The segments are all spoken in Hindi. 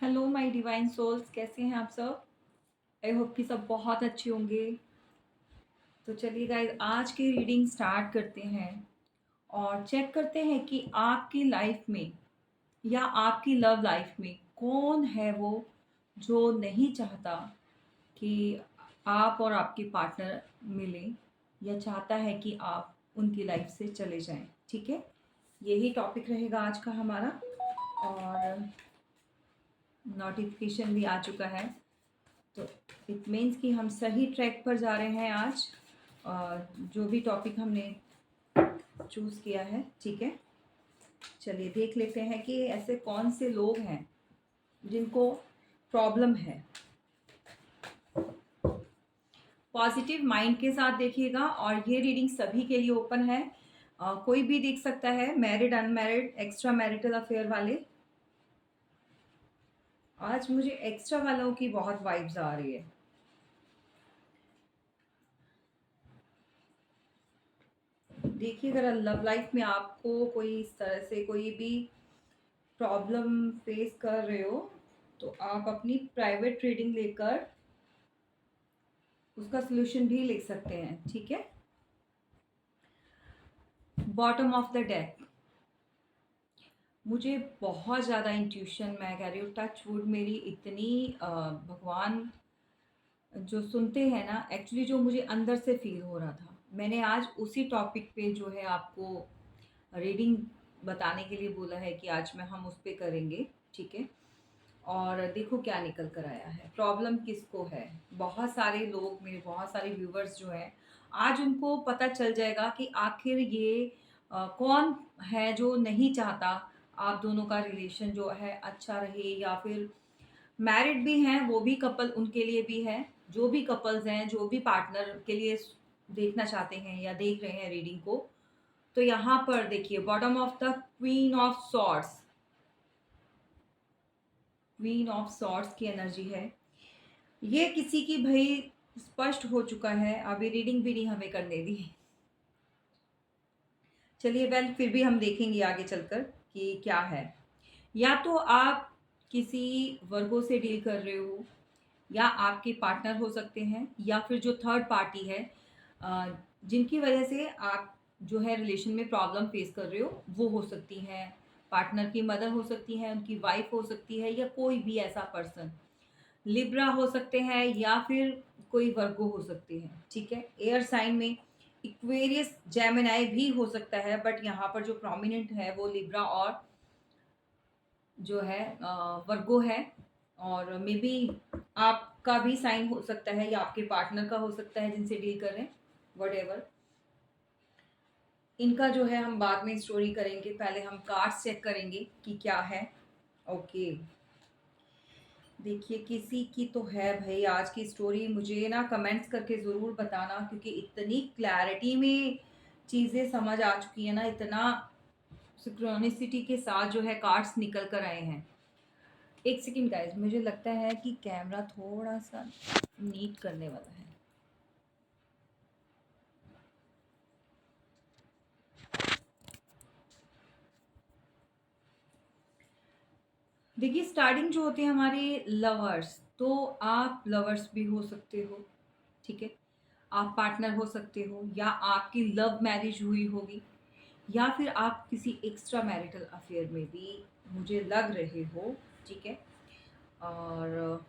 हेलो माय डिवाइन सोल्स, कैसे हैं आप सब। आई होप कि सब बहुत अच्छे होंगे। तो चलिए गाइस, आज की रीडिंग स्टार्ट करते हैं और चेक करते हैं कि आपकी लाइफ में या आपकी लव लाइफ में कौन है वो जो नहीं चाहता कि आप और आपके पार्टनर मिलें या चाहता है कि आप उनकी लाइफ से चले जाएं। ठीक है, यही टॉपिक रहेगा आज का हमारा। और नोटिफिकेशन भी आ चुका है, तो इट मीन्स कि हम सही ट्रैक पर जा रहे हैं आज। जो भी टॉपिक हमने चूज़ किया है, ठीक है। चलिए देख लेते हैं कि ऐसे कौन से लोग हैं जिनको प्रॉब्लम है। पॉजिटिव माइंड के साथ देखिएगा और ये रीडिंग सभी के लिए ओपन है। कोई भी देख सकता है, married, unmarried, extra marital affair वाले। आज मुझे एक्स्ट्रा वालों की बहुत वाइब्स आ रही है। देखिए, अगर लव लाइफ में आपको कोई इस तरह से कोई भी प्रॉब्लम फेस कर रहे हो, तो आप अपनी प्राइवेट रीडिंग लेकर उसका सलूशन भी ले सकते हैं। ठीक है। बॉटम ऑफ द डेक, मुझे बहुत ज़्यादा इंट्यूशन, मैं कह रही हूँ टच वुड, मेरी इतनी भगवान जो सुनते हैं ना, एक्चुअली जो मुझे अंदर से फील हो रहा था, मैंने आज उसी टॉपिक पे जो है आपको रीडिंग बताने के लिए बोला है कि आज में हम उस पे करेंगे। ठीक है। और देखो क्या निकल कर आया है, प्रॉब्लम किसको है। बहुत सारे लोग, मेरे बहुत सारे व्यूवर्स जो हैं, आज उनको पता चल जाएगा कि आखिर ये कौन है जो नहीं चाहता आप दोनों का रिलेशन जो है अच्छा रहे, या फिर मैरिड भी हैं वो भी कपल, उनके लिए भी है। जो भी कपल्स हैं, जो भी पार्टनर के लिए देखना चाहते हैं या देख रहे हैं रीडिंग को, तो यहाँ पर देखिए bottom of the queen of swords, queen of swords की एनर्जी है। ये किसी की भाई स्पष्ट हो चुका है, अभी रीडिंग भी नहीं हमें करने दी। चलिए वेल, फिर भी हम देखेंगे आगे चलकर कि क्या है। या तो आप किसी वर्गों से डील कर रहे हो, या आपके पार्टनर हो सकते हैं, या फिर जो थर्ड पार्टी है, अ, जिनकी वजह से आप जो है रिलेशन में प्रॉब्लम फेस कर रहे हो, वो हो सकती हैं। पार्टनर की मदर हो सकती है, उनकी वाइफ हो सकती है, या कोई भी ऐसा पर्सन। लिब्रा हो सकते हैं, या फिर कोई वर्गो हो सकते हैं। ठीक है। एयर साइन में इक्वेरियस, जेमिनाई भी हो सकता है, बट यहाँ पर जो प्रोमिनेंट है वो लिब्रा और जो है वर्गो है। और मे बी आपका भी साइन हो सकता है, या आपके पार्टनर का हो सकता है जिनसे डील कर रहे हैं, वट। इनका जो है हम बाद में स्टोरी करेंगे, पहले हम कार्ड्स चेक करेंगे कि क्या है। ओके, देखिए किसी की तो है भाई आज की स्टोरी। मुझे ना कमेंट्स करके ज़रूर बताना, क्योंकि इतनी क्लैरिटी में चीज़ें समझ आ चुकी है ना, इतना सिंक्रोनिसिटी के साथ जो है कार्ड्स निकल कर आए हैं। एक सेकंड गाइस, मुझे लगता है कि कैमरा थोड़ा सा नीट करने वाला है। देखिए, स्टार्टिंग जो होते हैं हमारे लवर्स, तो आप लवर्स भी हो सकते हो। ठीक है। आप पार्टनर हो सकते हो, या आपकी लव मैरिज हुई होगी, या फिर आप किसी एक्स्ट्रा मैरिटल अफेयर में भी मुझे लग रहे हो। ठीक है। और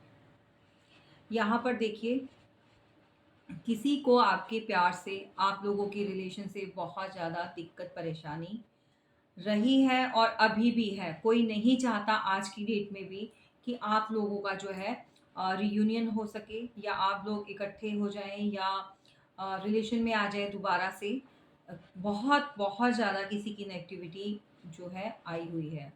यहाँ पर देखिए, किसी को आपके प्यार से, आप लोगों के रिलेशन से बहुत ज़्यादा दिक्कत परेशानी रही है और अभी भी है। कोई नहीं चाहता आज की डेट में भी कि आप लोगों का जो है रियूनियन हो सके, या आप लोग इकट्ठे हो जाएं, या रिलेशन में आ जाए दोबारा से। बहुत बहुत ज़्यादा किसी की नेगेटिविटी जो है आई हुई है।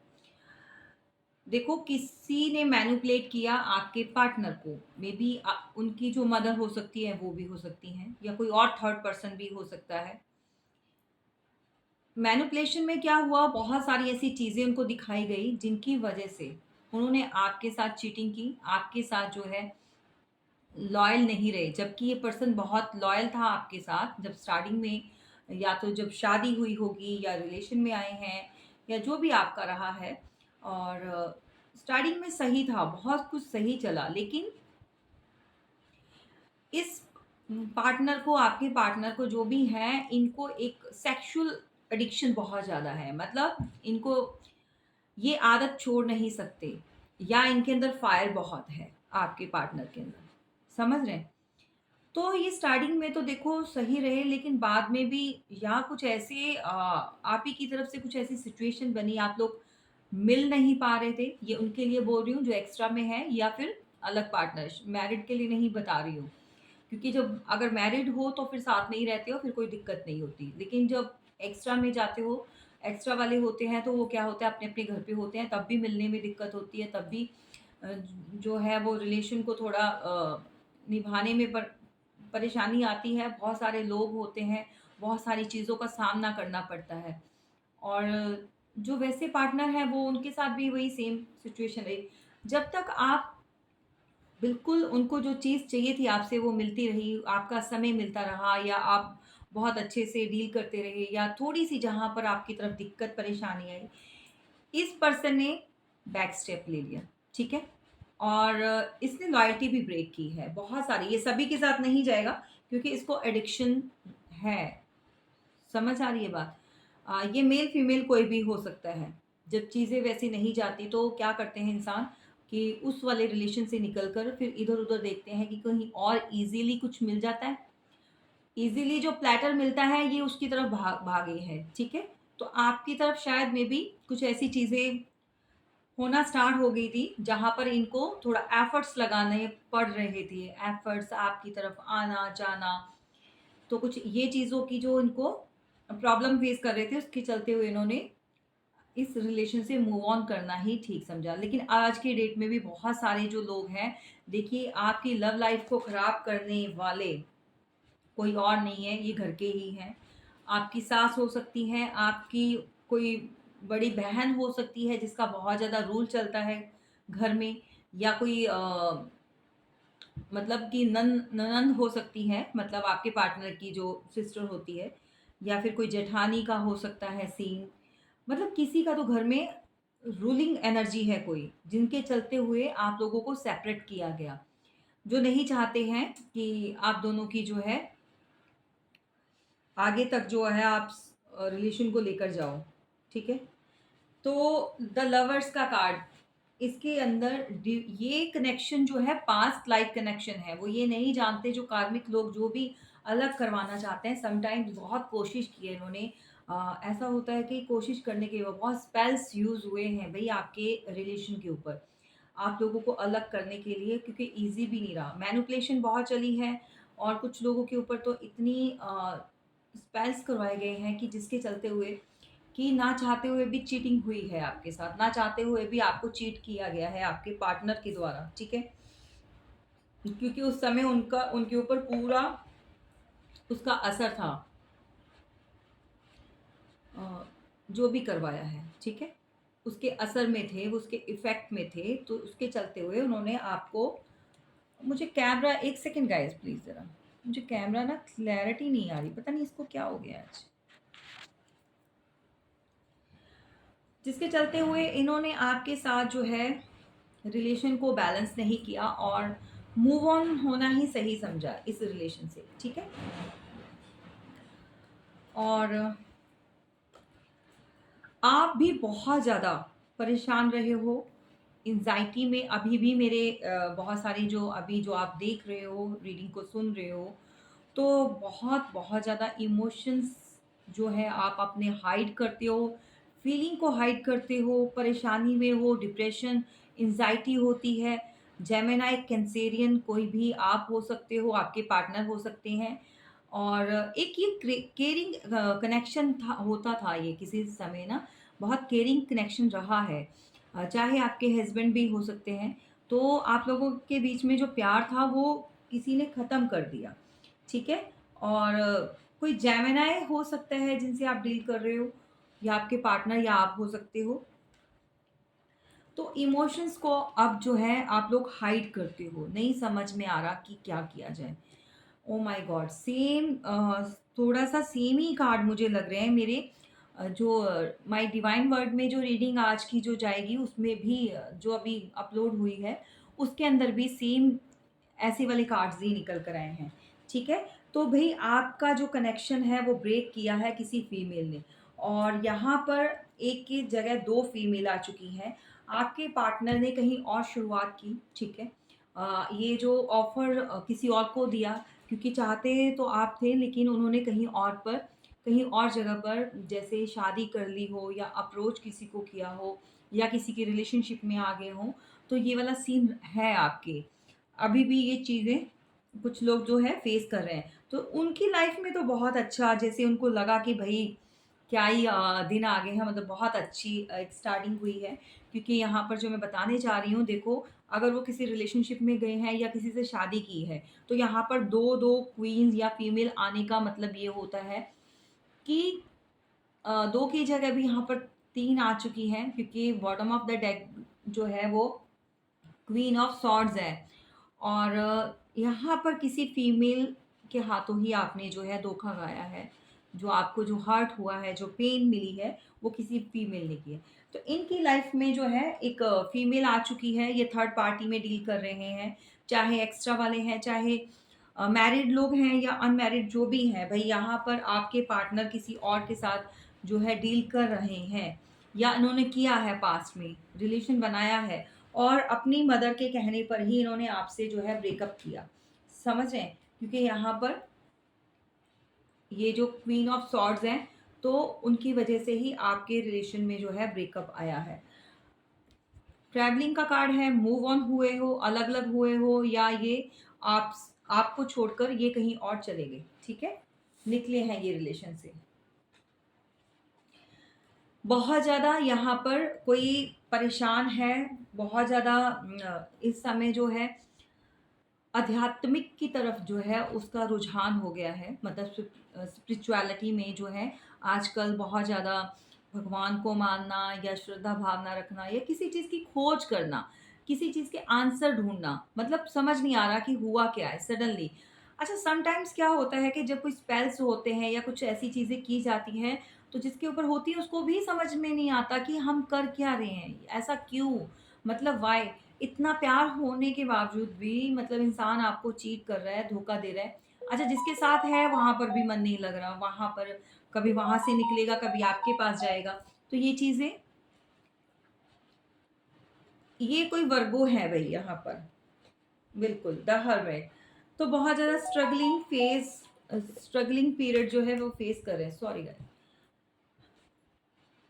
देखो, किसी ने मैनिपुलेट किया आपके पार्टनर को, मे बी उनकी जो मदर हो सकती है वो भी हो सकती हैं, या कोई और थर्ड पर्सन भी हो सकता है। मैनिपुलेशन में क्या हुआ, बहुत सारी ऐसी चीज़ें उनको दिखाई गई जिनकी वजह से उन्होंने आपके साथ चीटिंग की, आपके साथ जो है लॉयल नहीं रहे। जबकि ये पर्सन बहुत लॉयल था आपके साथ जब स्टार्टिंग में, या तो जब शादी हुई होगी, या रिलेशन में आए हैं, या जो भी आपका रहा है। और स्टार्टिंग में सही था, बहुत कुछ सही चला, लेकिन इस पार्टनर को, आपके पार्टनर को जो भी है, इनको एक सेक्सुअल एडिक्शन बहुत ज़्यादा है। मतलब इनको ये आदत छोड़ नहीं सकते, या इनके अंदर फायर बहुत है आपके पार्टनर के अंदर, समझ रहे हैं? तो ये स्टार्टिंग में तो देखो सही रहे, लेकिन बाद में भी या कुछ ऐसे आप ही की तरफ से कुछ ऐसी सिचुएशन बनी, आप लोग मिल नहीं पा रहे थे, ये उनके लिए बोल रही हूँ जो एक्स्ट्रा में है, या फिर अलग पार्टनर, मैरिड के लिए नहीं बता रही हूँ। क्योंकि जब अगर मैरिड हो तो फिर साथ में ही रहते हो, फिर कोई दिक्कत नहीं होती, लेकिन जब एक्स्ट्रा में जाते हो, एक्स्ट्रा वाले होते हैं, तो वो क्या होता है, अपने अपने घर पे होते हैं, तब भी मिलने में दिक्कत होती है, तब भी जो है वो रिलेशन को थोड़ा निभाने में परेशानी आती है, बहुत सारे लोग होते हैं, बहुत सारी चीज़ों का सामना करना पड़ता है। और जो वैसे पार्टनर हैं वो, उनके साथ भी वही सेम सिचुएशन रही। जब तक आप बिल्कुल उनको जो चीज़ चाहिए थी आपसे वो मिलती रही, आपका समय मिलता रहा, या आप बहुत अच्छे से डील करते रहे, या थोड़ी-सी जहाँ पर आपकी तरफ दिक्कत परेशानी आई, इस पर्सन ने बैक स्टेप ले लिया, ठीक है? और इसने लॉयल्टी भी ब्रेक की है, बहुत सारी, ये सभी के साथ नहीं जाएगा, क्योंकि इसको एडिक्शन है, समझ आ रही है बात? ये मेल फीमेल कोई भी हो सकता है। जब चीज़ें वैसी नहीं जाती तो क्या करते हैं इंसान, कि उस वाले रिलेशन से निकल कर फिर इधर-उधर देखते हैं कि कहीं और ईज़िली कुछ मिल जाता है। ईज़िली जो प्लैटर मिलता है ये उसकी तरफ भागे हैं, ठीक है? तो आपकी तरफ शायद मे बी कुछ ऐसी चीज़ें होना स्टार्ट हो गई थी, जहाँ पर इनको थोड़ा एफर्ट्स लगाने पड़ रहे थे। एफर्ट्स आपकी तरफ आना-जाना, तो कुछ ये चीज़ों की जो इनको प्रॉब्लम फेस कर रहे थे, उसके चलते हुए इन्होंने इस रिलेशन से मूव ऑन करना ही ठीक समझा। लेकिन आज की डेट में भी बहुत सारे जो लोग हैं, देखिए आपकी लव लाइफ को खराब करने वाले कोई और नहीं है, ये घर के ही हैं। आपकी सास हो सकती हैं, आपकी कोई बड़ी बहन हो सकती है जिसका बहुत ज़्यादा रूल चलता है घर में, या कोई मतलब कि ननंद हो सकती है, मतलब आपके पार्टनर की जो सिस्टर होती है, या फिर कोई जेठानी का हो सकता है सीन। मतलब किसी का तो घर में रूलिंग एनर्जी है कोई, जिनके चलते हुए आप लोगों को सेपरेट किया गया, जो नहीं चाहते हैं कि आप दोनों की जो है आगे तक जो है आप रिलेशन को लेकर जाओ, ठीक है? तो द लवर्स का कार्ड, इसके अंदर ये कनेक्शन जो है पास्ट लाइफ कनेक्शन है, वो ये नहीं जानते, जो कार्मिक लोग जो भी अलग करवाना चाहते हैं, समटाइम्स बहुत कोशिश की है इन्होंने। ऐसा होता है कि कोशिश करने के बाद बहुत स्पेल्स यूज हुए हैं भाई आपके रिलेशन के ऊपर, आप लोगों को अलग करने के लिए, क्योंकि इजी भी नहीं रहा, मैनुपुलेशन बहुत चली है, और कुछ लोगों के ऊपर तो इतनी स्पेल्स करवाए गए हैं कि जिसके चलते हुए कि ना चाहते हुए भी चीटिंग हुई है आपके साथ, ना चाहते हुए भी आपको चीट किया गया है आपके पार्टनर के द्वारा, ठीक है? क्योंकि उस समय उनका उनके ऊपर पूरा उसका असर था, जो भी करवाया है, ठीक है? उसके असर में थे, वो उसके इफ़ेक्ट में थे, तो उसके चलते हुए उन्होंने आपको, मुझे कैमरा, 1 सेकंड गाइज़ प्लीज़ ज़रा, मुझे कैमरा ना क्लैरिटी नहीं आ रही, पता नहीं इसको क्या हो गया आज। जिसके चलते हुए इन्होंने आपके साथ जो है रिलेशन को बैलेंस नहीं किया, और मूव ऑन होना ही सही समझा इस रिलेशन से, ठीक है? और आप भी बहुत ज़्यादा परेशान रहे हो, एंग्जायटी में अभी भी मेरे बहुत सारी जो अभी जो आप देख रहे हो, रीडिंग को सुन रहे हो, तो बहुत बहुत ज़्यादा इमोशंस जो है आप अपने हाइड करते हो, फीलिंग को हाइड करते हो, परेशानी में हो, डिप्रेशन, एंग्जायटी होती है। जेमिनी, कैंसेरियन, कोई भी आप हो सकते हो, आपके पार्टनर हो सकते हैं। और एक ये केयरिंग कनेक्शन था, होता था ये किसी समय ना, बहुत केयरिंग कनेक्शन रहा है। चाहे आपके हस्बैंड भी हो सकते हैं, तो आप लोगों के बीच में जो प्यार था वो किसी ने ख़त्म कर दिया, ठीक है? और कोई जेमिनी हो सकता है जिनसे आप डील कर रहे हो, या आपके पार्टनर, या आप हो सकते हो। तो इमोशंस को अब जो है आप लोग हाइड करते हो, नहीं समझ में आ रहा कि क्या किया जाए। Oh my God! सेम थोड़ा-सा सेम ही कार्ड मुझे लग रहे हैं मेरे। जो माय डिवाइन वर्ड में जो रीडिंग आज की जो जाएगी उसमें भी जो अभी अपलोड हुई है, उसके अंदर भी सेम ऐसे वाले कार्ड्स ही निकल कर आए हैं, ठीक है? तो भई आपका जो कनेक्शन है वो ब्रेक किया है किसी फीमेल ने, और यहाँ पर एक की जगह 2 फीमेल आ चुकी हैं। आपके पार्टनर ने कहीं और शुरुआत की, ठीक है? ये जो ऑफ़र किसी और को दिया, क्योंकि चाहते तो आप थे लेकिन उन्होंने कहीं और जगह पर जैसे शादी कर ली हो या अप्रोच किसी को किया हो या किसी के रिलेशनशिप में आ गए हों, तो ये वाला सीन है आपके। अभी भी ये चीज़ें कुछ लोग जो है फेस कर रहे हैं। तो उनकी लाइफ में तो बहुत अच्छा, जैसे उनको लगा कि भई क्या ही दिन आ गए हैं, मतलब बहुत अच्छी एक स्टार्टिंग हुई है। क्योंकि यहाँ पर जो मैं बताने जा रही हूँ, देखो, अगर वो किसी रिलेशनशिप में गए हैं या किसी से शादी की है, तो यहाँ पर 2-2 क्वीन्स या फीमेल आने का मतलब ये होता है कि 2 की जगह भी यहाँ पर 3 आ चुकी हैं, क्योंकि बॉटम ऑफ द डेक जो है वो क्वीन ऑफ सॉर्ड्स है। और यहाँ पर किसी फीमेल के हाथों ही आपने जो है धोखा खाया है। जो आपको जो हर्ट हुआ है, जो पेन मिली है, वो किसी फीमेल ने की है। तो इनकी लाइफ में जो है एक फीमेल आ चुकी है, ये थर्ड पार्टी में डील कर रहे हैं, चाहे एक्स्ट्रा वाले हैं, चाहे मैरिड लोग हैं या अनमैरिड जो भी हैं। भई यहाँ पर आपके पार्टनर किसी और के साथ जो है डील कर रहे हैं, या इन्होंने किया है पास्ट में, रिलेशन बनाया है, और अपनी मदर के कहने पर ही इन्होंने आपसे जो है ब्रेकअप किया। समझ रहे हैं? क्योंकि यहाँ पर ये जो क्वीन ऑफ सॉर्ड्स हैं, तो उनकी वजह से ही आपके रिलेशन में जो है ब्रेकअप आया है। ट्रैवलिंग का कार्ड है, मूव ऑन हुए हो, अलग-अलग हुए हो, या ये आप आपको छोड़कर ये कहीं और चले गए, ठीक है? निकले हैं ये रिलेशन से। बहुत ज़्यादा यहाँ पर कोई परेशान है, बहुत ज़्यादा इस समय जो है आध्यात्मिक की तरफ जो है उसका रुझान हो गया है, मतलब स्पिरिचुअलिटी में जो है आजकल बहुत ज़्यादा भगवान को मानना या श्रद्धा भावना रखना या किसी चीज़ की खोज करना, किसी चीज़ के आंसर ढूँढना, मतलब समझ नहीं आ रहा कि हुआ क्या है सडनली। अच्छा, समटाइम्स क्या होता है कि जब कोई स्पेल्स होते हैं या कुछ ऐसी चीज़ें की जाती हैं, तो जिसके ऊपर होती है उसको भी समझ में नहीं आता कि हम कर क्या रहे हैं? ऐसा क्यों? मतलब व्हाई? इतना प्यार होने के बावजूद भी मतलब इंसान आपको चीट कर रहा है, धोखा दे रहा है। अच्छा, जिसके साथ है वहाँ पर भी मन नहीं लग रहा, वहाँ पर कभी वहाँ से निकलेगा, कभी आपके पास जाएगा। तो ये चीज़ें, ये कोई वर्गो है भई यहाँ पर, बिल्कुल, द हर्मिट। तो बहुत ज़्यादा स्ट्रगलिंग पीरियड जो है वो फेस कर रहे हैं। Sorry guys.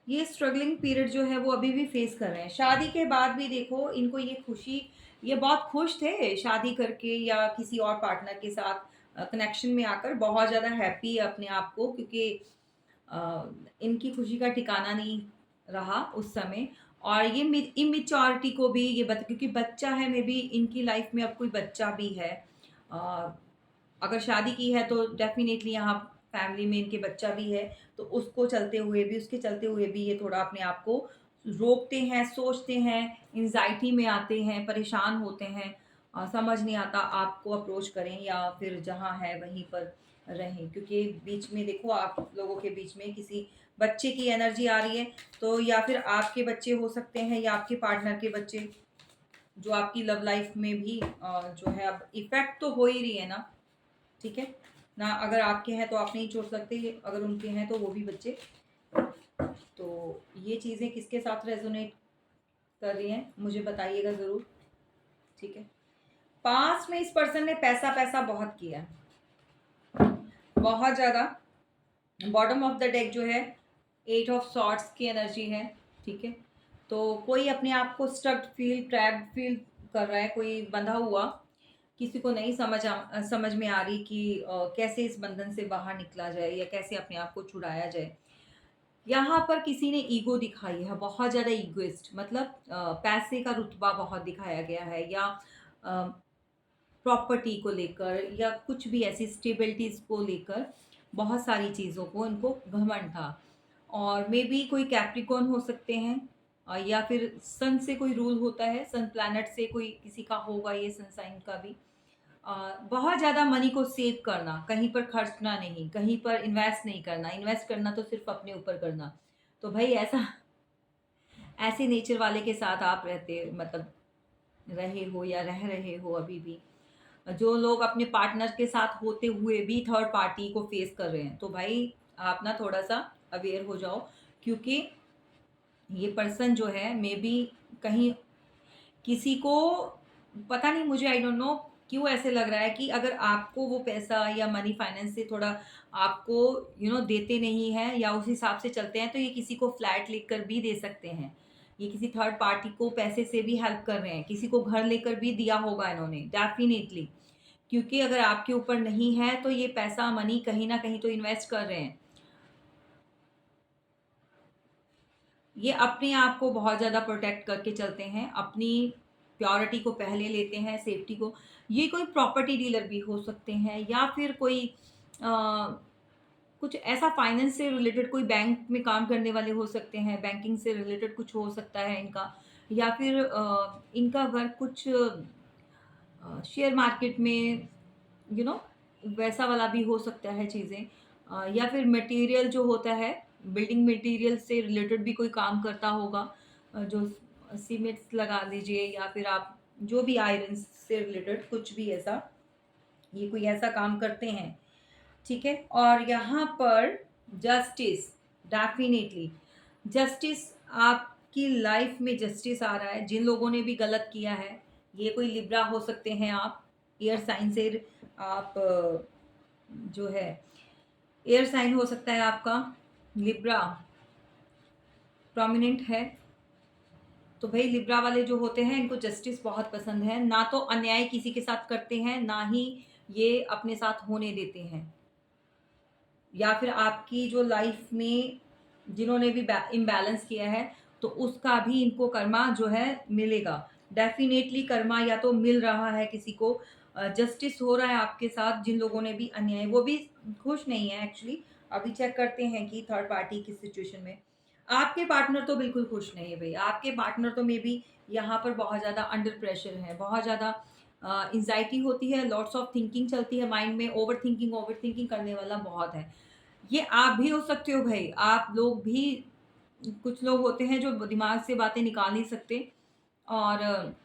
ये स्ट्रगलिंग पीरियड जो है वो अभी भी फेस कर रहे हैं। शादी के बाद भी देखो इनको ये खुशी, ये बहुत खुश थे शादी करके या किसी और पार्टनर के साथ कनेक्शन में आकर, बहुत ज़्यादा हैप्पी है अपने आप को, क्योंकि अ, इनकी खुशी का ठिकाना नहीं रहा उस समय। और ये इमेच्योरिटी को भी ये क्योंकि बच्चा है, मे बी इनकी लाइफ में अब कोई बच्चा भी है। अ, अगर शादी की है तो डेफ़िनेटली यहाँ फैमिली में इनके बच्चा भी है, तो उसके चलते हुए भी ये थोड़ा अपने आप को रोकते हैं, सोचते हैं, एंग्ज़ायटी में आते हैं, परेशान होते हैं। समझ नहीं आता आपको अप्रोच करें या फिर जहाँ है वहीं पर रहें। क्योंकि बीच में देखो आप लोगों के बीच में किसी बच्चे की एनर्जी आ रही है, तो या फिर आपके बच्चे हो सकते हैं या आपके पार्टनर के बच्चे, जो आपकी लव लाइफ़ में भी जो है अब इफ़ेक्ट तो हो ही रही है ना। ठीक है? ना अगर आपके हैं तो आप नहीं छोड़ सकते, अगर उनके हैं तो वो भी बच्चे। तो ये चीज़ें किसके साथ रेज़ोनेट कर रही हैं, मुझे बताइएगा ज़रूर, ठीक है? पास्ट में इस पर्सन ने पैसा-पैसा बहुत किया है, बहुत ज़्यादा। बॉटम ऑफ द डेक जो है 8 ऑफ सॉर्ड्स की एनर्जी है, ठीक है? तो कोई अपने आप को स्टक्ड ट्रैप्ड फ़ील कर रहा है, कोई बंधा हुआ। किसी को नहीं समझ में आ रही कि कैसे इस बंधन से बाहर निकला जाए या कैसे अपने आप को छुड़ाया जाए। यहाँ पर किसी ने ईगो दिखाई है, बहुत ज़्यादा ईगोइस्ट, मतलब पैसे का रुतबा बहुत दिखाया गया है, या प्रॉपर्टी को लेकर या कुछ भी ऐसी स्टेबिलिटीज़ को लेकर बहुत सारी चीज़ों को इनको घमंड था। और मे बी कोई कैप्रिकॉर्न हो सकते हैं, या फिर सन से कोई रूल होता है, सन प्लैनेट से कोई किसी का होगा ये सन साइन का भी। बहुत ज़्यादा मनी को सेव करना, कहीं पर खर्चना नहीं, कहीं पर इन्वेस्ट नहीं करना, इन्वेस्ट करना तो सिर्फ़ अपने ऊपर करना। तो भई ऐसा ऐसे नेचर वाले के साथ आप रहते मतलब रहे हो या रह रहे हो अभी भी, जो लोग अपने पार्टनर के साथ होते हुए भी थर्ड पार्टी को फेस कर रहे हैं, तो भाई आप ना थोड़ा-सा अवेयर हो जाओ, क्योंकि ये पर्सन जो है मे बी कहीं किसी को पता नहीं, मुझे आई डोंट नो क्यों ऐसे लग रहा है कि अगर आपको वो पैसा या मनी फाइनेंस से थोड़ा आपको देते नहीं हैं या उस हिसाब से चलते हैं, तो ये किसी को फ्लैट लेकर भी दे सकते हैं। ये किसी थर्ड पार्टी को पैसे से भी हेल्प कर रहे हैं, किसी को घर लेकर भी दिया होगा इन्होंने डेफिनेटली। क्योंकि अगर आपके ऊपर नहीं है तो ये पैसा मनी कहीं ना कहीं तो इन्वेस्ट कर रहे हैं। ये अपने आप को बहुत ज़्यादा प्रोटेक्ट करके चलते हैं, अपनी प्योरिटी को पहले लेते हैं, सेफ्टी को। ये कोई प्रॉपर्टी डीलर भी हो सकते हैं या फिर कोई कुछ ऐसा फाइनेंस से रिलेटेड, कोई बैंक में काम करने वाले हो सकते हैं, बैंकिंग से रिलेटेड कुछ हो सकता है इनका, या फिर इनका वर्क कुछ शेयर मार्केट में यू नो वैसा वाला भी हो सकता है चीज़ें, या फिर मटेरियल जो होता है, बिल्डिंग मटेरियल से रिलेटेड भी कोई काम करता होगा, जो सीमेंट्स लगा लीजिए या फिर आप जो भी आयरन से रिलेटेड कुछ भी ऐसा, ये कोई ऐसा काम करते हैं। ठीक है, और यहाँ पर जस्टिस, डेफिनेटली जस्टिस, आपकी लाइफ में जस्टिस आ रहा है जिन लोगों ने भी गलत किया है। ये कोई लिब्रा हो सकते हैं आप, एयर साइन से आप जो है एयर साइन हो सकता है आपका, लिब्रा प्रोमिनेंट है। तो भाई लिब्रा वाले जो होते हैं इनको जस्टिस बहुत पसंद है, ना तो अन्याय किसी के साथ करते हैं, ना ही ये अपने साथ होने देते हैं। या फिर आपकी जो लाइफ में जिन्होंने भी इम्बैलेंस किया है, तो उसका भी इनको कर्मा जो है मिलेगा। डेफिनेटली कर्मा या तो मिल रहा है किसी को, जस्टिस हो रहा है आपके साथ, जिन लोगों ने भी अन्याय, वो भी खुश नहीं है एक्चुअली। अभी चेक करते हैं कि थर्ड पार्टी की सिचुएशन में आपके पार्टनर तो बिल्कुल खुश नहीं है भाई। आपके पार्टनर तो मे बी यहाँ पर बहुत ज़्यादा अंडर प्रेशर है, बहुत ज़्यादा एंजाइटी होती है, लॉट्स ऑफ थिंकिंग चलती है माइंड में, ओवर थिंकिंग करने वाला बहुत है। ये आप भी हो सकते हो भाई, आप लोग भी, कुछ लोग होते हैं जो दिमाग से बातें निकाल नहीं सकते, और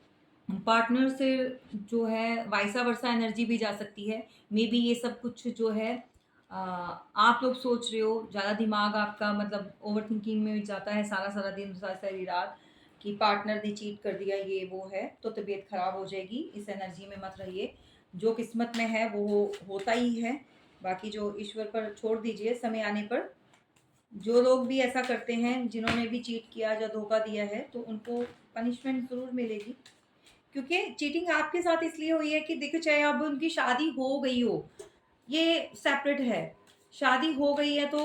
पार्टनर से जो है वाइसा वर्सा एनर्जी भी जा सकती है। मे बी ये सब कुछ जो है आप लोग सोच रहे हो, ज़्यादा दिमाग आपका मतलब ओवर थिंकिंग में जाता है सारा सारा दिन, सारी रात, कि पार्टनर ने चीट कर दिया, ये वो है, तो तबीयत खराब हो जाएगी, इस एनर्जी में मत रहिए। जो किस्मत में है वो होता ही है, बाकी जो ईश्वर पर छोड़ दीजिए समय आने पर। जो लोग भी ऐसा करते हैं, जिन्होंने भी चीट किया, जो धोखा दिया है, तो उनको पनिशमेंट ज़रूर मिलेगी। क्योंकि चीटिंग आपके साथ इसलिए हुई है कि देखो, चाहे अब उनकी शादी हो गई हो, ये सेपरेट है। शादी हो गई है तो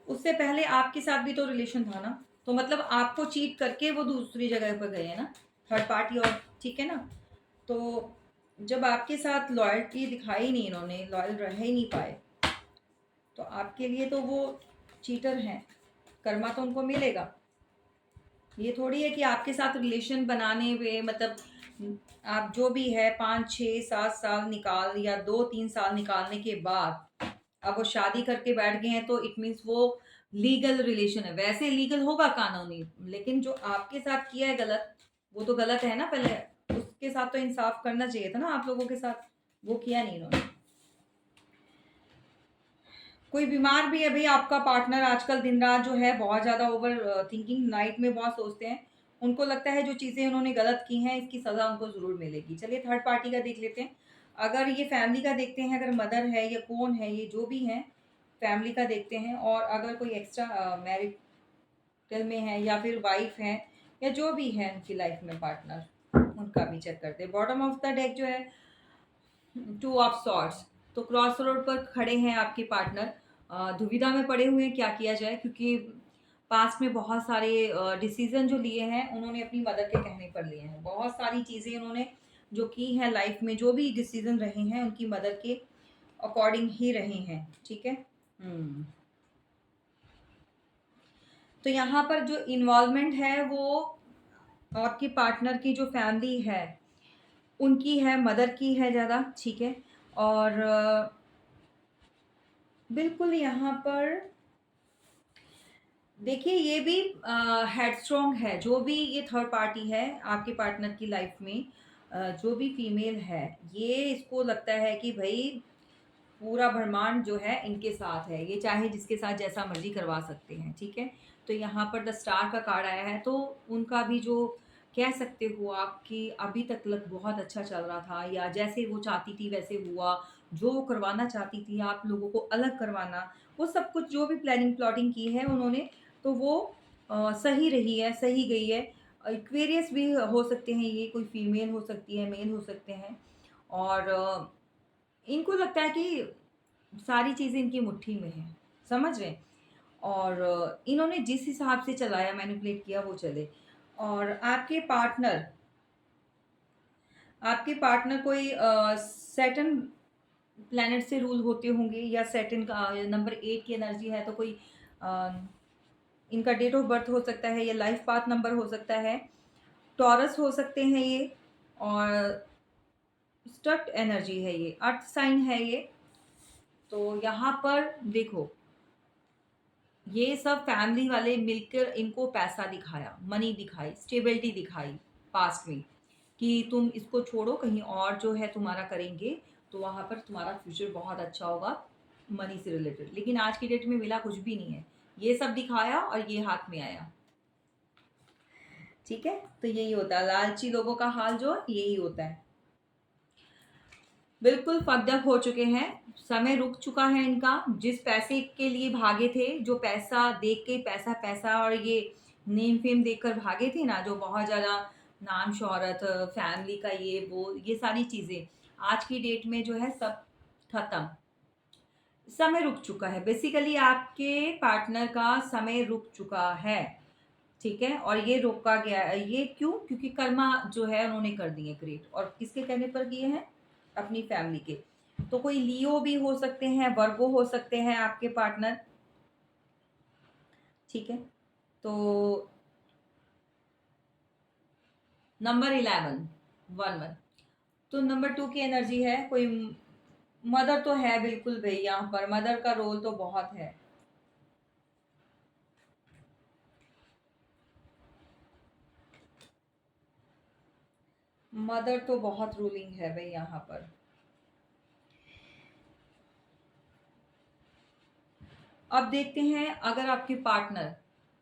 उससे पहले आपके साथ भी तो रिलेशन था ना, तो मतलब आपको चीट करके वो दूसरी जगह पर गए हैं ना, थर्ड पार्टी, और ठीक है ना। तो जब आपके साथ लॉयल्टी दिखाई नहीं, इन्होंने लॉयल रह ही नहीं पाए, तो आपके लिए तो वो चीटर हैं, कर्मा तो उनको मिलेगा। ये थोड़ी है कि आपके साथ रिलेशन बनाने हुए मतलब आप जो भी है 5 6 7 साल निकाल या 2 3 साल निकालने के बाद अब वो शादी करके बैठ गए हैं, तो इट मीन्स वो लीगल रिलेशन है। वैसे लीगल होगा कानूनी, लेकिन जो आपके साथ किया है गलत, वो तो गलत है ना। पहले उसके साथ तो इंसाफ करना चाहिए था ना आप लोगों के साथ, वो किया नहीं इन्होंने। कोई बीमार भी है भाई आपका पार्टनर, आजकल दिन रात जो है बहुत ज़्यादा ओवर थिंकिंग, नाइट में बहुत सोचते हैं, उनको लगता है जो चीज़ें उन्होंने गलत की हैं इसकी सज़ा उनको ज़रूर मिलेगी। चलिए थर्ड पार्टी का देख लेते हैं। अगर ये फैमिली का देखते हैं, अगर मदर है या कौन है, ये जो भी हैं, फैमिली का देखते हैं। और अगर कोई एक्स्ट्रा मैरिटल में है या फिर वाइफ है या जो भी है उनकी लाइफ में पार्टनर, उनका भी चेक करते हैं। बॉटम ऑफ द डेक जो है 2 ऑफ सॉर्ड्स, तो क्रॉस रोड पर खड़े हैं आपके पार्टनर, दुविधा में पड़े हुए हैं क्या किया जाए, क्योंकि पास्ट में बहुत सारे डिसीजन जो लिए हैं उन्होंने अपनी मदर के कहने पर लिए हैं। बहुत सारी चीज़ें उन्होंने जो की हैं लाइफ में, जो भी डिसीजन रहे हैं उनकी मदर के अकॉर्डिंग ही रहे हैं। ठीक है। हम्म। तो यहाँ पर जो इन्वॉल्वमेंट है वो आपकी पार्टनर की जो फैमिली है, उनकी है, मदर की है ज़्यादा, ठीक है? और बिल्कुल यहाँ पर देखिए ये भी हेडस्ट्रॉन्ग है, जो भी ये थर्ड पार्टी है आपके पार्टनर की लाइफ में, जो भी फीमेल है, ये इसको लगता है कि भई पूरा ब्रह्मांड जो है इनके साथ है, ये चाहे जिसके साथ जैसा मर्ज़ी करवा सकते हैं, ठीक है? तो यहाँ पर द स्टार का कार्ड आया है, तो उनका भी जो कह सकते हो आप कि अभी तक लक बहुत अच्छा चल रहा था या जैसे वो चाहती थी वैसे हुआ, जो वो करवाना चाहती थी आप लोगों को अलग करवाना, वो सब कुछ जो भी प्लानिंग प्लॉटिंग की है उन्होंने, तो वो सही रही है, सही गई है। एक्वेरियस भी हो सकते हैं ये, कोई फीमेल हो सकती है, मेल हो सकते हैं और इनको लगता है कि सारी चीज़ें इनकी मुट्ठी में हैं, समझ रहे हैं? और इन्होंने जिस हिसाब से चलाया, मैनिपुलेट किया वो चले। और आपके पार्टनर कोई सैटर्न प्लैनेट से रूल होते होंगे या सैटर्न का नंबर 8 की एनर्जी है, तो कोई अ, इनका डेट ऑफ बर्थ हो सकता है या लाइफ पाथ नंबर हो सकता है, टॉरस हो सकते हैं ये और स्टक्ड एनर्जी है ये, अर्थ साइन है ये। तो यहाँ पर देखो, ये सब फैमिली वाले मिलकर इनको पैसा दिखाया, मनी दिखाई, स्टेबिलिटी दिखाई पास्ट में कि तुम इसको छोड़ो, कहीं और जो है तुम्हारा करेंगे, तो वहाँ पर तुम्हारा फ्यूचर बहुत अच्छा होगा मनी से रिलेटेड। लेकिन आज की डेट में मिला कुछ भी नहीं है, ये सब दिखाया और ये हाथ में आया, ठीक है? तो यही होता है, लालची लोगों का हाल जो यही होता है। बिल्कुल फक्ड अप हो चुके हैं, समय रुक चुका है इनका। जिस पैसे के लिए भागे थे, जो पैसा देख के पैसा पैसा और ये नेम फेम देखकर भागे थे ना, जो बहुत ज़्यादा नाम शोहरत, फैमिली का ये वो ये सारी चीज़ें, आज की डेट में जो है सब खत्म। समय रुक चुका है, बेसिकली आपके पार्टनर का समय रुक चुका है, ठीक है? और ये रोका गया है, ये क्यों? क्योंकि कर्मा जो है उन्होंने कर दिए क्रिएट, और किसके कहने पर किए हैं? अपनी फैमिली के। तो कोई लियो भी हो सकते हैं, वर्गो हो सकते हैं आपके पार्टनर, ठीक है? तो नंबर 11, 11, तो नंबर 2 की एनर्जी है, कोई मदर तो है बिल्कुल भई, यहाँ पर मदर का रोल तो बहुत है। मदर तो बहुत रूलिंग है भई यहाँ पर। अब देखते हैं, अगर आपके पार्टनर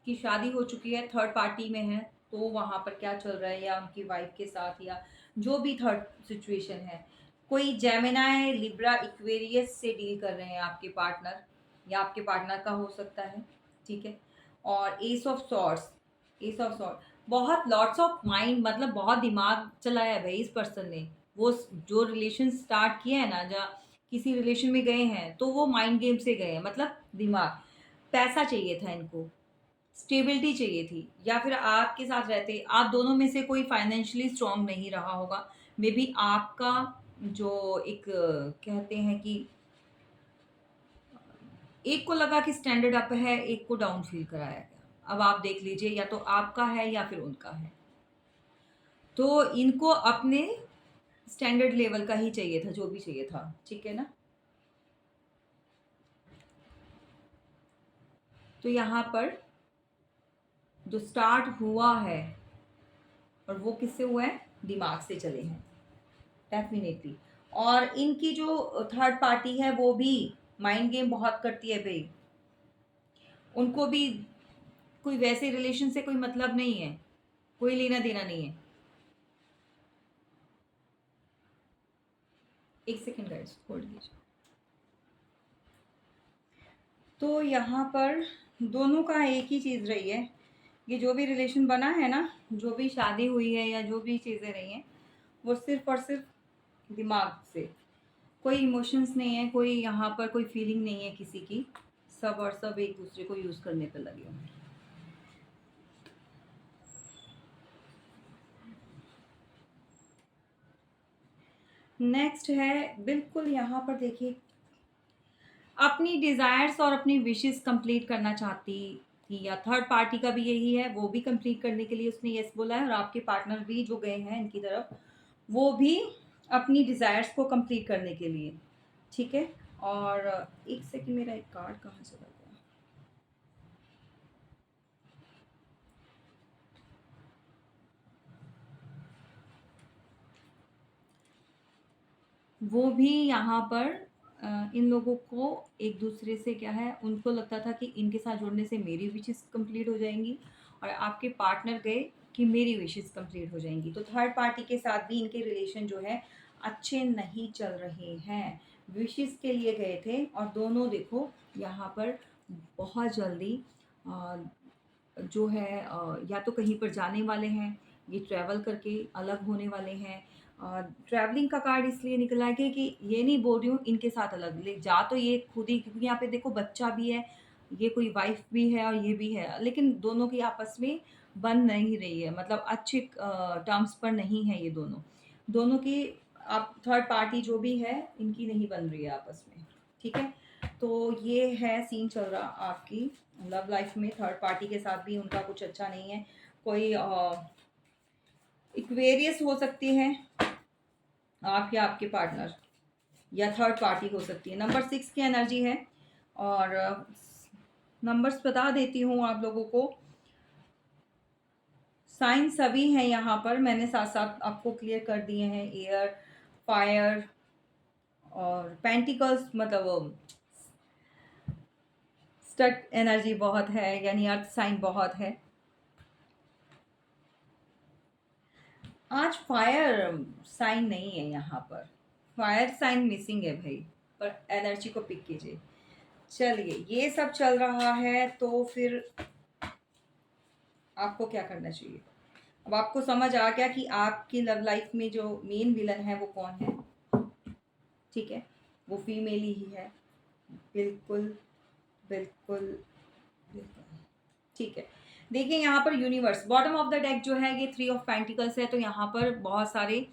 की शादी हो चुकी है, थर्ड पार्टी में है, तो वहाँ पर क्या चल रहा है, या उनकी वाइफ के साथ, या जो भी थर्ड सिचुएशन है। कोई जेमिनाई, लिब्रा, इक्वेरियस से डील कर रहे हैं आपके पार्टनर, या आपके पार्टनर का हो सकता है, ठीक है? और S of swords, S of sword, बहुत लॉट्स ऑफ माइंड, मतलब बहुत दिमाग चलाया है भाई इस पर्सन ने। वो जो रिलेशन स्टार्ट किया है ना, जहाँ किसी रिलेशन में गए हैं, तो वो माइंड गेम से गए हैं, मतलब दिमाग। पैसा चाहिए था इनको, स्टेबिलिटी चाहिए थी, या फिर आपके साथ रहते, आप दोनों में से कोई फाइनेंशियली स्ट्रांग नहीं रहा होगा। मे बी आपका जो एक कहते हैं कि एक को लगा कि स्टैंडर्ड अप है, एक को डाउन फील कराया गया। अब आप देख लीजिए, या तो आपका है या फिर उनका है। तो इनको अपने स्टैंडर्ड लेवल का ही चाहिए था, जो भी चाहिए था, ठीक है ना? तो यहाँ पर जो स्टार्ट हुआ है, और वो किससे हुआ है? दिमाग से चले हैं, डेफिनेटली। और इनकी जो थर्ड पार्टी है, वो भी माइंड गेम बहुत करती है भाई। उनको भी कोई वैसे रिलेशन से कोई मतलब नहीं है, कोई लेना देना नहीं है। एक सेकेंड गाइस, होल्ड कीजिए। तो यहाँ पर दोनों का एक ही चीज़ रही है, ये जो भी रिलेशन बना है ना, जो भी शादी हुई है या जो भी चीज़ें रही हैं, वो सिर्फ और सिर्फ दिमाग से। कोई इमोशंस नहीं है, कोई यहाँ पर कोई फीलिंग नहीं है किसी की। सब और सब एक दूसरे को यूज़ करने पे लगे हुए हैं। नेक्स्ट है, बिल्कुल यहाँ पर देखिए, अपनी डिज़ायर्स और अपनी विशेस कंप्लीट करना चाहती थी, या थर्ड पार्टी का भी यही है, वो भी कंप्लीट करने के लिए उसने यस बोला है, और आपके पार्टनर भी जो गए हैं इनकी तरफ, वो भी अपनी डिज़ायर्स को कंप्लीट करने के लिए, ठीक है? और एक सेकंड, मेरा एक कार्ड कहाँ चला गया? वो भी यहाँ पर इन लोगों को एक दूसरे से क्या है, उनको लगता था कि इनके साथ जुड़ने से मेरी विशेस कंप्लीट हो जाएंगी, और आपके पार्टनर गए कि मेरी विशेस कंप्लीट हो जाएंगी। तो थर्ड पार्टी के साथ भी इनके रिलेशन जो है अच्छे नहीं चल रहे हैं। विशेस के लिए गए थे और दोनों देखो यहाँ पर बहुत जल्दी अ, जो है या तो कहीं पर जाने वाले हैं, ये ट्रैवल करके अलग होने वाले हैं। ट्रैवलिंग का कार्ड इसलिए निकला है कि ये नहीं बोल रही हूँ इनके साथ अलग, ले जा तो ये खुद ही, क्योंकि यहाँ पे देखो बच्चा भी है, ये कोई वाइफ भी है और ये भी है, लेकिन दोनों की आपस में बन नहीं रही है, मतलब अच्छे टर्म्स पर नहीं है ये दोनों। दोनों की आप थर्ड पार्टी जो भी है इनकी नहीं बन रही है आपस में, ठीक है? तो ये है सीन चल रहा आपकी लव लाइफ में। थर्ड पार्टी के साथ भी उनका कुछ अच्छा नहीं है। कोई इक्वेरियस हो सकती है आप या आपके पार्टनर, या थर्ड पार्टी हो सकती है। नंबर 6 की एनर्जी है, और नंबर्स बता देती हूँ आप लोगों को। साइन सभी हैं यहाँ पर, मैंने साथ साथ आपको क्लियर कर दिए हैं। एयर, फायर और पेंटिकल्स, मतलब स्टड एनर्जी बहुत है, यानी अर्थ साइन बहुत है। आज फायर साइन नहीं है यहाँ पर, फायर साइन मिसिंग है भाई, पर एनर्जी को पिक कीजिए। चलिए, ये सब चल रहा है, तो फिर आपको क्या करना चाहिए? अब आपको समझ आ गया कि आपकी लव लाइफ में जो मेन विलन है वो कौन है, ठीक है? वो फीमेल ही है। बिल्कुल, बिल्कुल, बिल्कुल, ठीक है। देखिए यहाँ पर universe, bottom of the deck जो है ये 3 ऑफ पेंटिकल्स है, तो यहाँ पर बहुत सारे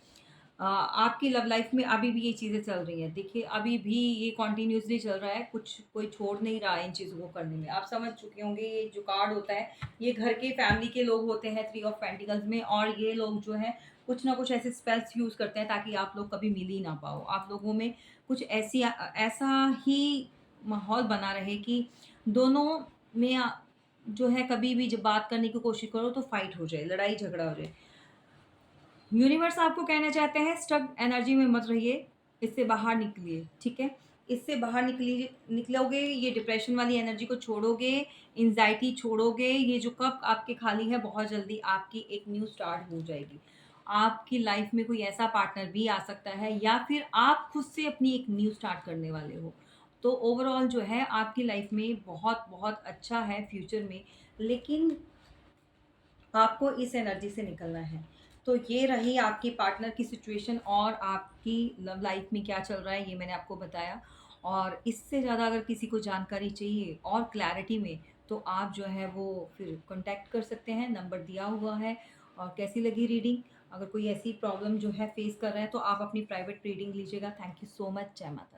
आपकी लव लाइफ में अभी भी ये चीज़ें चल रही हैं। देखिए अभी भी ये कंटिन्यूअसली चल रहा है, कुछ कोई छोड़ नहीं रहा है इन चीज़ों को करने में। आप समझ चुके होंगे, ये जो कार्ड होता है ये घर के फैमिली के लोग होते हैं 3 ऑफ पेंटिकल्स में, और ये लोग जो है कुछ ना कुछ ऐसे स्पेल्स यूज़ करते हैं ताकि आप लोग कभी मिल ही ना पाओ। आप लोगों में कुछ ऐसा ही माहौल बना रहे कि दोनों में जो है कभी भी जब बात करने की कोशिश करो तो फाइट हो जाए, लड़ाई झगड़ा हो जाए। यूनिवर्स आपको कहना चाहते हैं स्टक एनर्जी में मत रहिए, इससे बाहर निकलिए, ठीक है? इससे बाहर निकलोगे, ये डिप्रेशन वाली एनर्जी को छोड़ोगे, एंग्जायटी छोड़ोगे, ये जो कप आपके खाली है बहुत जल्दी आपकी एक न्यू स्टार्ट हो जाएगी। आपकी लाइफ में कोई ऐसा पार्टनर भी आ सकता है, या फिर आप खुद से अपनी एक न्यू स्टार्ट करने वाले हो। तो ओवरऑल जो है आपकी लाइफ में बहुत बहुत अच्छा है फ्यूचर में, लेकिन आपको इस एनर्जी से निकलना है। तो ये रही आपकी पार्टनर की सिचुएशन, और आपकी लव लाइफ में क्या चल रहा है ये मैंने आपको बताया। और इससे ज़्यादा अगर किसी को जानकारी चाहिए और क्लैरिटी में, तो आप जो है वो फिर कॉन्टैक्ट कर सकते हैं, नंबर दिया हुआ है। और कैसी लगी रीडिंग? अगर कोई ऐसी प्रॉब्लम जो है फेस कर रहा है तो आप अपनी प्राइवेट रीडिंग लीजिएगा। Thank you so much. जय माता दी।